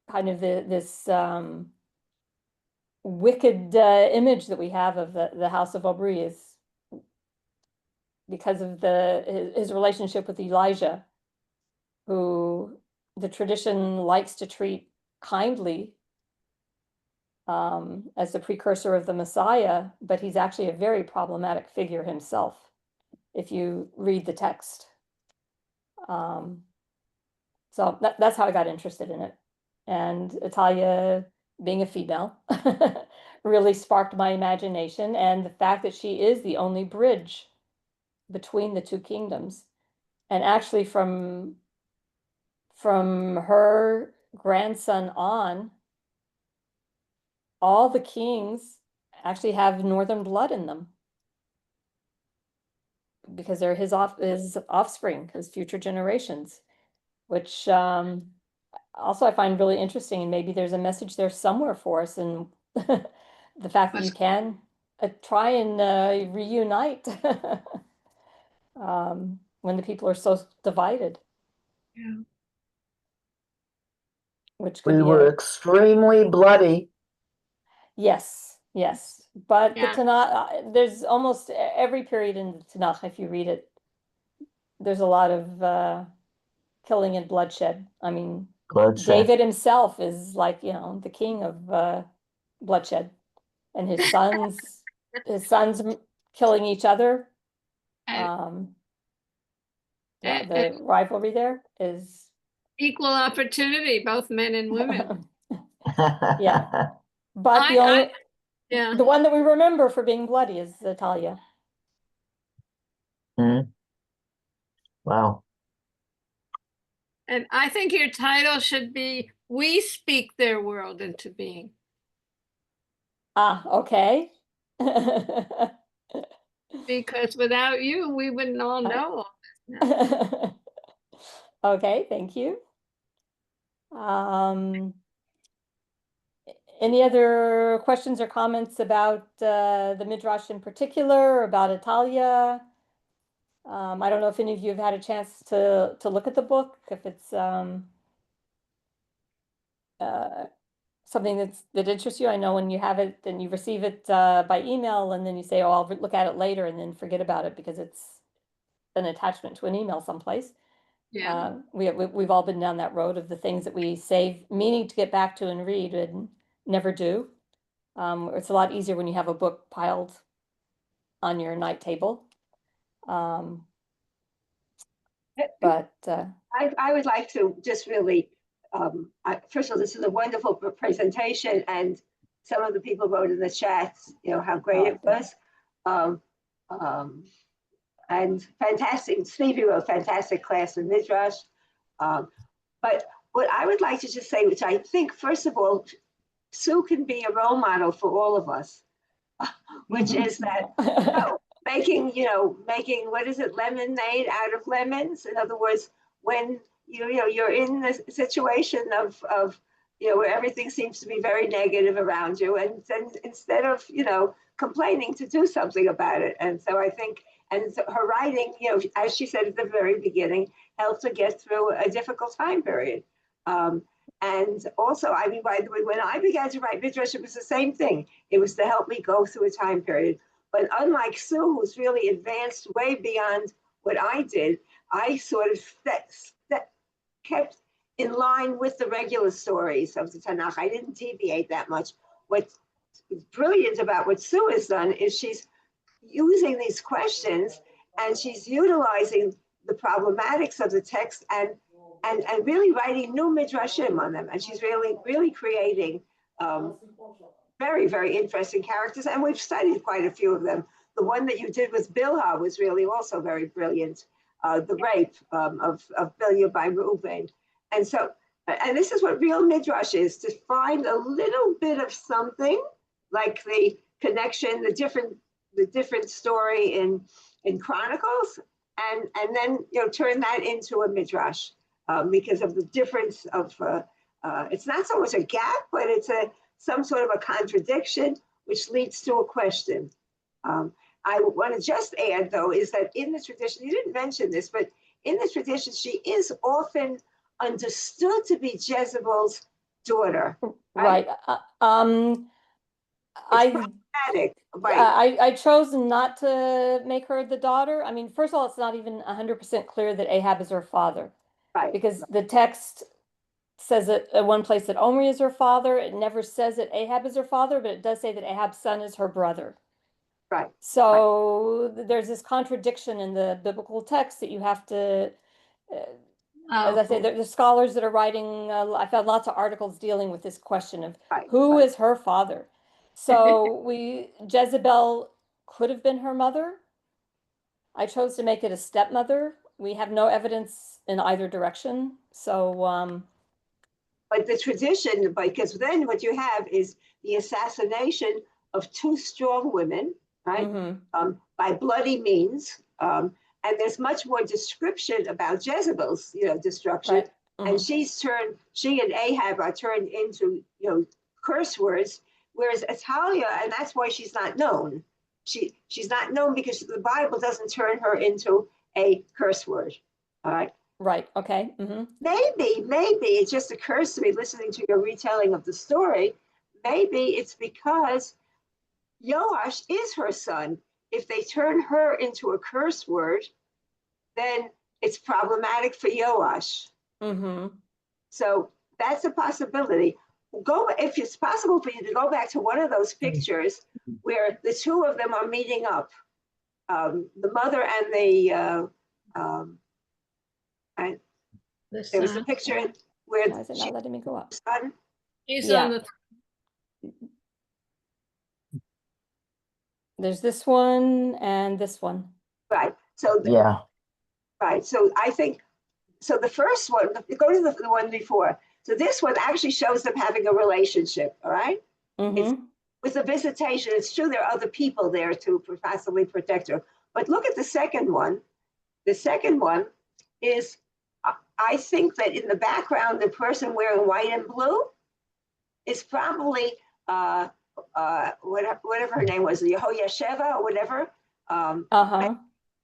Speaker 2: kind of this wicked image that we have of the House of Omri is because of his relationship with Elijah, who the tradition likes to treat kindly as the precursor of the Messiah, but he's actually a very problematic figure himself, if you read the text. So that's how I got interested in it. And Atalya, being a female, really sparked my imagination. And the fact that she is the only bridge between the two kingdoms. And actually from her grandson on, all the kings actually have northern blood in them because they're his offspring, his future generations, which also I find really interesting. And maybe there's a message there somewhere for us in the fact that you can try and reunite when the people are so divided,
Speaker 9: Yeah.
Speaker 2: which could
Speaker 11: We
Speaker 2: be
Speaker 11: were extremely bloody.
Speaker 2: yes, yes. But the
Speaker 9: Yeah.
Speaker 2: Tanakh, there's almost every period in the Tanakh, if you read it, there's a lot of killing and bloodshed. I mean,
Speaker 11: Bloodshed.
Speaker 2: David himself is like, the king of bloodshed, and his sons killing each other.
Speaker 9: And,
Speaker 2: Yeah,
Speaker 9: and
Speaker 2: the rivalry there is
Speaker 9: equal opportunity, both men and women.
Speaker 2: yeah. But the
Speaker 9: yeah.
Speaker 2: one that we remember for being bloody is Atalya.
Speaker 11: Wow.
Speaker 9: And I think your title should be "We Speak Their World into Being."
Speaker 2: Ah, okay.
Speaker 9: Because without you, we wouldn't all know all this.
Speaker 2: Okay, thank you. Any other questions or comments about the Midrash in particular, about Atalya? I don't know if any of you have had a chance to look at the book, if it's something that interests you. I know when you have it, then you receive it by email, and then you say, "Oh, I'll look at it later," and then forget about it because it's an attachment to an email someplace.
Speaker 9: Yeah.
Speaker 2: We've all been down that road of the things that we save, meaning to get back to and read, and never do. It's a lot easier when you have a book piled on your night table. But
Speaker 1: I would like to just really, first of all, this is a wonderful presentation, and some of the people wrote in the chats, how great it was. And fantastic, Stevie wrote fantastic class in Midrash. But what I would like to just say, which I think, first of all, Sue can be a role model for all of us, which is that making, what is it, lemonade out of lemons? In other words, when you're in the situation of where everything seems to be very negative around you, and then instead of complaining, to do something about it. And so I think, and so her writing, as she said at the very beginning, helped her get through a difficult time period. And also, I mean, by the way, when I began to write Midrash, it was the same thing. It was to help me go through a time period. But unlike Sue, who's really advanced way beyond what I did, I sort of kept in line with the regular stories of the Tanakh. I didn't deviate that much. What's brilliant about what Sue has done is she's using these questions, and she's utilizing the problematics of the text and really writing new midrashim on them. And she's really creating very, very interesting characters. And we've studied quite a few of them. The one that you did with Bilhah was really also very brilliant. The rape of Bilyah by Reuben. And so, and this is what real midrash is, to find a little bit of something, like the connection, the different story in Chronicles, and then turn that into a midrash, because of the difference of it's not so much a gap, but it's some sort of a contradiction which leads to a question. I want to just add, though, is that in the tradition, you didn't mention this, but in the tradition, she is often understood to be Jezebel's daughter.
Speaker 2: right. I chose not to make her the daughter. I mean, first of all, it's not even 100% clear that Ahab is her father,
Speaker 1: right?
Speaker 2: Because the text says it at one place that Omri is her father. It never says that Ahab is her father, but it does say that Ahab's son is her brother.
Speaker 1: Right.
Speaker 2: So there's this contradiction in the biblical text that you have to, as I say, the scholars that are writing, I found lots of articles dealing with this question of who is her father. So Jezebel could have been her mother. I chose to make it a stepmother. We have no evidence in either direction. So,
Speaker 1: but the tradition, because then what you have is the assassination of two strong women, right? By bloody means. And there's much more description about Jezebel's, destruction. And she and Ahab are turned into, curse words, Whereas Atalya, and that's why she's not known. She's not known because the Bible doesn't turn her into a curse word. All right.
Speaker 2: Right. Okay. Mm-hmm.
Speaker 1: Maybe it just occurs to me listening to your retelling of the story. Maybe it's because Joash is her son. If they turn her into a curse word, then it's problematic for Joash.
Speaker 2: Mm-hmm.
Speaker 1: So that's a possibility. Go if it's possible for you to go back to one of those pictures where the two of them are meeting up, the mother and the. There was a picture where
Speaker 2: Why is it not letting me go up?
Speaker 1: son.
Speaker 9: He's
Speaker 2: Yeah.
Speaker 9: on the
Speaker 2: There's this one and this one.
Speaker 1: Right. So
Speaker 11: Yeah.
Speaker 1: right. So I think so. The first one, go to the one before. So this one actually shows them having a relationship. All right.
Speaker 2: Mm-hmm.
Speaker 1: With the visitation, it's true there are other people there to possibly protect her. But look at the second one. The second one is, I think that in the background, the person wearing white and blue is probably whatever her name was, Yehoyasheva or whatever.
Speaker 2: Uh-huh.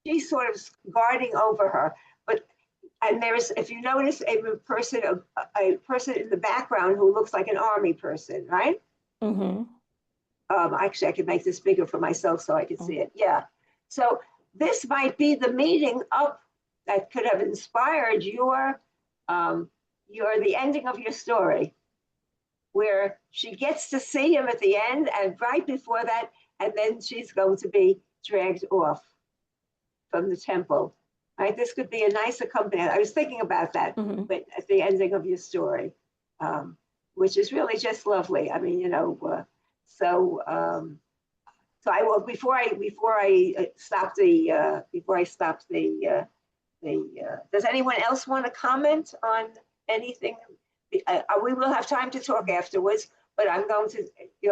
Speaker 1: She's sort of guarding over her. And there's, if you notice, a person in the background who looks like an army person, right?
Speaker 2: Mm-hmm.
Speaker 1: Actually, I could make this bigger for myself so I could see it. Yeah. So this might be the meeting up that could have inspired the ending of your story, where she gets to see him at the end, and right before that, and then she's going to be dragged off from the temple. Right? This could be a nice accompaniment. I was thinking about that,
Speaker 2: Mm-hmm.
Speaker 1: but at the ending of your story, which is really just lovely. I mean, so I will before I stop the does anyone else want to comment on anything? We will have time to talk afterwards, but I'm going to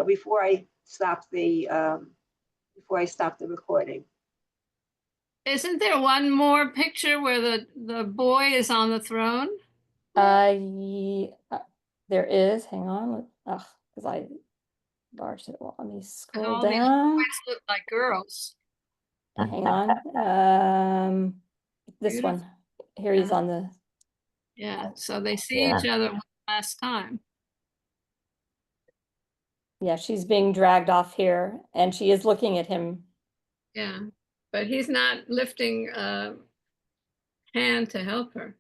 Speaker 1: before I stop the recording.
Speaker 9: Isn't there one more picture where the boy is on the throne?
Speaker 2: There is. Hang on. Because I enlarged it. Well, let me scroll
Speaker 9: All these
Speaker 2: down.
Speaker 9: boys look like girls.
Speaker 2: Hang on. This
Speaker 9: Beautiful.
Speaker 2: one. Here he's on the.
Speaker 9: Yeah, so they see each other one last time.
Speaker 2: Yeah, she's being dragged off here, and she is looking at him.
Speaker 9: Yeah, but he's not lifting a hand to help her.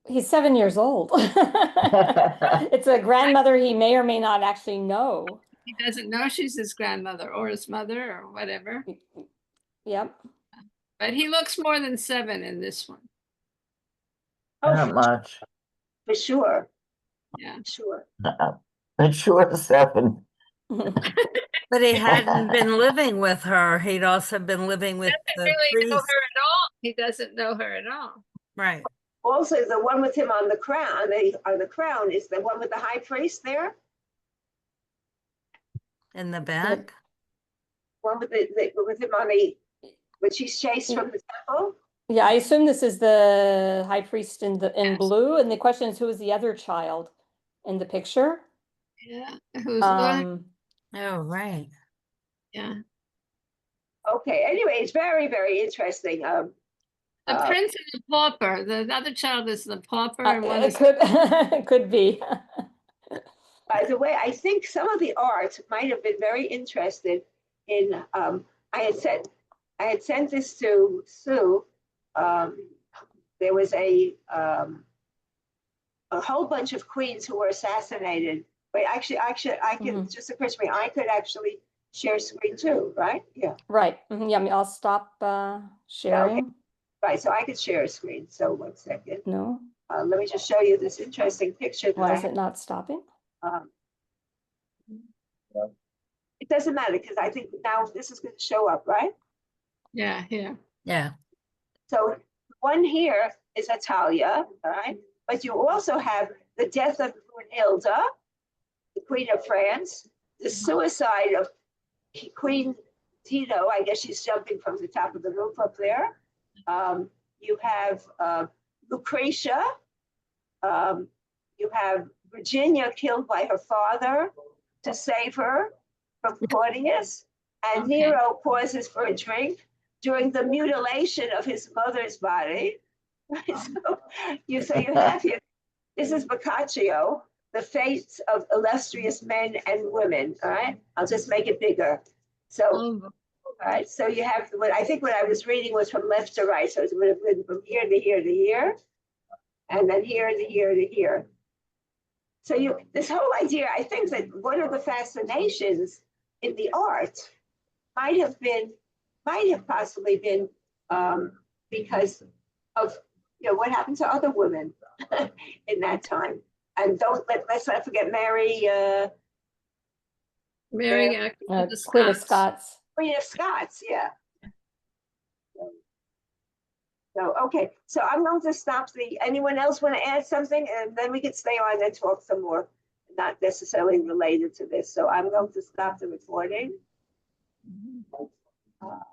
Speaker 2: He's 7 years old. It's a grandmother he may or may not actually know.
Speaker 9: He doesn't know she's his grandmother or his mother or whatever.
Speaker 2: Yep.
Speaker 9: But he looks more than 7 in this one.
Speaker 11: Not much.
Speaker 1: For sure.
Speaker 9: Yeah.
Speaker 1: Sure.
Speaker 11: But sure, 7.
Speaker 6: But he hadn't been living with her. He'd also been living with the
Speaker 9: Really know her
Speaker 6: priest.
Speaker 9: at all. He doesn't know her at all.
Speaker 6: Right.
Speaker 1: Also, the one with him on the crown, the crown is the one with the high priest there.
Speaker 6: In the back.
Speaker 1: One with with him on when she's chased from the temple.
Speaker 2: Yeah, I assume this is the high priest in
Speaker 9: Yes.
Speaker 2: blue, and the question is, who is the other child in the picture?
Speaker 9: Yeah. Who's what?
Speaker 6: Oh, right.
Speaker 9: Yeah.
Speaker 1: Okay. Anyway, it's very, very interesting.
Speaker 9: The prince and the pauper. The other child is the pauper, and one
Speaker 2: It
Speaker 9: is
Speaker 2: could it could be.
Speaker 1: By the way, I think some of the art might have been very interested in. I had sent this to Sue. There was a whole bunch of queens who were assassinated. But actually, I could just occurred to me I could actually share screen too, right? Yeah.
Speaker 2: Right. Yeah. I'll stop sharing.
Speaker 1: Okay. Right. So I could share a screen. So 1 second.
Speaker 2: No.
Speaker 1: Let me just show you this interesting picture.
Speaker 2: Why is it not stopping?
Speaker 1: It doesn't matter because I think now this is going to show up, right?
Speaker 9: yeah, here.
Speaker 6: Yeah.
Speaker 1: So one here is Atalya, all right? But you also have the death of Brunhilde, the Queen of France, the suicide of Queen Tito. I guess she's jumping from the top of the roof up there. You have Lucretia. You have Virginia killed by her father. to save her from Claudius, and
Speaker 9: Okay.
Speaker 1: Nero pauses for a drink during the mutilation of his mother's body. So you have here, this is Boccaccio, the fates of illustrious men and women. All right, I'll just make it bigger. So, all
Speaker 9: Oh,
Speaker 1: right, so you have what I think what I was reading was from left to right. So it would have been from here to here to here, and then here to here to here. So this whole idea, I think that one of the fascinations in the art might have possibly been because of what happened to other women in that time. And let's not forget Mary,
Speaker 9: Mary
Speaker 2: Queen of Scots.
Speaker 1: Queen of Scots, yeah. So okay, so I'm going to stop anyone else want to add something, and then we could stay on and talk some more, not necessarily related to this. So I'm going to stop the recording.